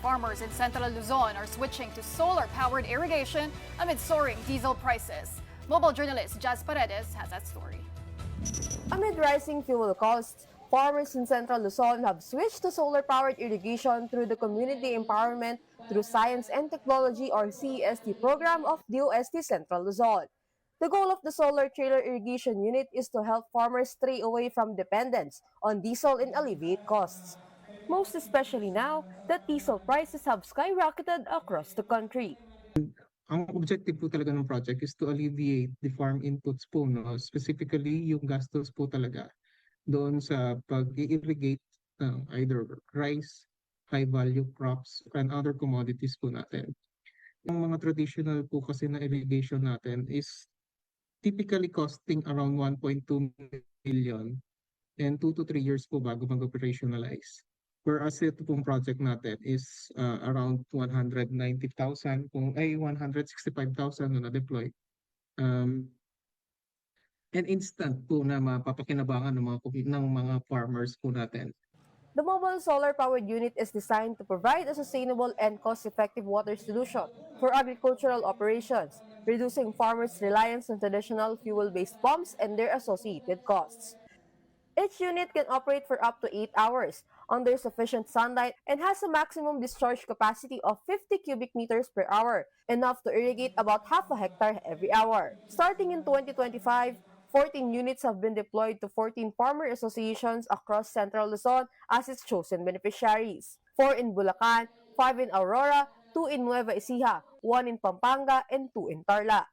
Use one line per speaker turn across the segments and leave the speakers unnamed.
farmers in Central Luzon are switching to solar-powered irrigation amid soaring diesel prices. Mobile journalist Jazz Paredes has that story.
Amid rising fuel costs, farmers in Central Luzon have switched to solar-powered irrigation through the Community Empowerment through Science and Technology or CEST program of DOST Central Luzon. The goal of the solar trailer irrigation unit is to help farmers stray away from dependence on diesel and alleviate costs, most especially now that diesel prices have skyrocketed across the country.
Ang objective po talaga ng project is to alleviate the farm inputs po, no? Specifically yung gastos po talaga doon sa pag-irrigate ng either rice, high-value crops, and other commodities po natin. Yung mga traditional po kasi na irrigation natin is typically costing around 1.2 million and 2 to 3 years po bago mag-operationalize. Whereas ito pong project natin is around 190,000, 165,000 na na-deploy. And instant po na mapapakinabangan ng mga farmers po natin.
The mobile solar-powered unit is designed to provide a sustainable and cost-effective water solution for agricultural operations, reducing farmers' reliance on traditional fuel-based pumps and their associated costs. Each unit can operate for up to 8 hours under sufficient sunlight and has a maximum discharge capacity of 50 cubic meters per hour, enough to irrigate about half a hectare every hour. Starting in 2025, 14 units have been deployed to 14 farmer associations across Central Luzon as its chosen beneficiaries. 4 in Bulacan, 5 in Aurora, 2 in Nueva Ecija, 1 in Pampanga, and 2 in Tarlac.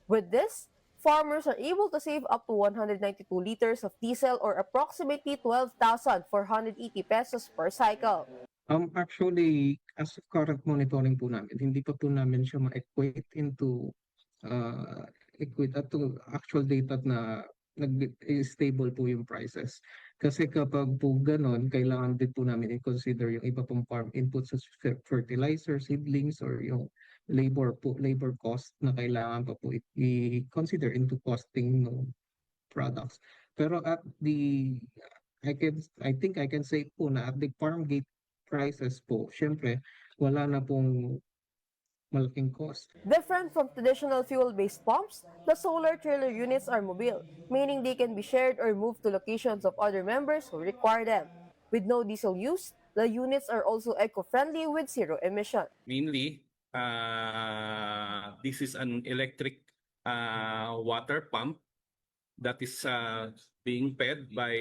With this, farmers are able to save up to 192 liters of diesel or approximately 12,480 pesos per cycle.
Actually, as of current monitoring po namin, hindi pa po namin siya ma-equate into to actual data na stable po yung prices. Kasi kapag po ganon, kailangan din po namin i-consider yung iba pong farm inputs sa fertilizer, seedlings, or yung labor cost na kailangan pa po i-consider into costing ng products. Pero I think I can say po na at the farm gate prices po, syempre, wala na pong malaking cost.
Different from traditional fuel-based pumps, the solar trailer units are mobile, meaning they can be shared or moved to locations of other members who require them. With no diesel use, the units are also eco-friendly with zero emission.
Mainly, this is an electric water pump that is being fed by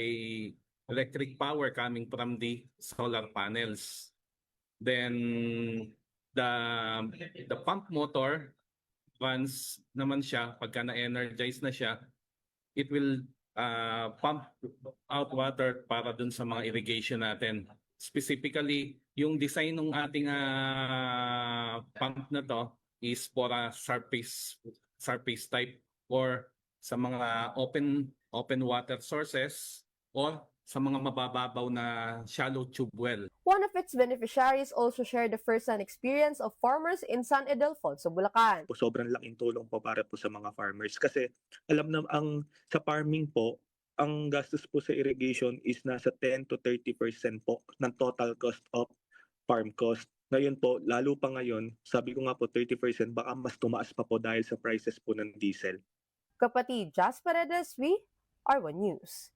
electric power coming from the solar panels. Then the pump motor, once naman siya, pagka na-energize na siya, it will pump out water para dun sa mga irrigation natin. Specifically, yung design ng ating pump na to is for a surface type or sa mga open water sources or sa mga mabababaw na shallow tube well.
One of its beneficiaries also shared the first-hand experience of farmers in San Ildefonso, Bulacan.
Sobrang laking tulong po para po sa mga farmers kasi alam na sa farming po, ang gastos po sa irrigation is nasa 10 to 30% po ng total cost of farm cost. Ngayon po, lalo pa ngayon, sabi ko nga po 30%, baka mas tumaas pa po dahil sa prices po ng diesel.
Kapatid Jazz Paredes, we are One News.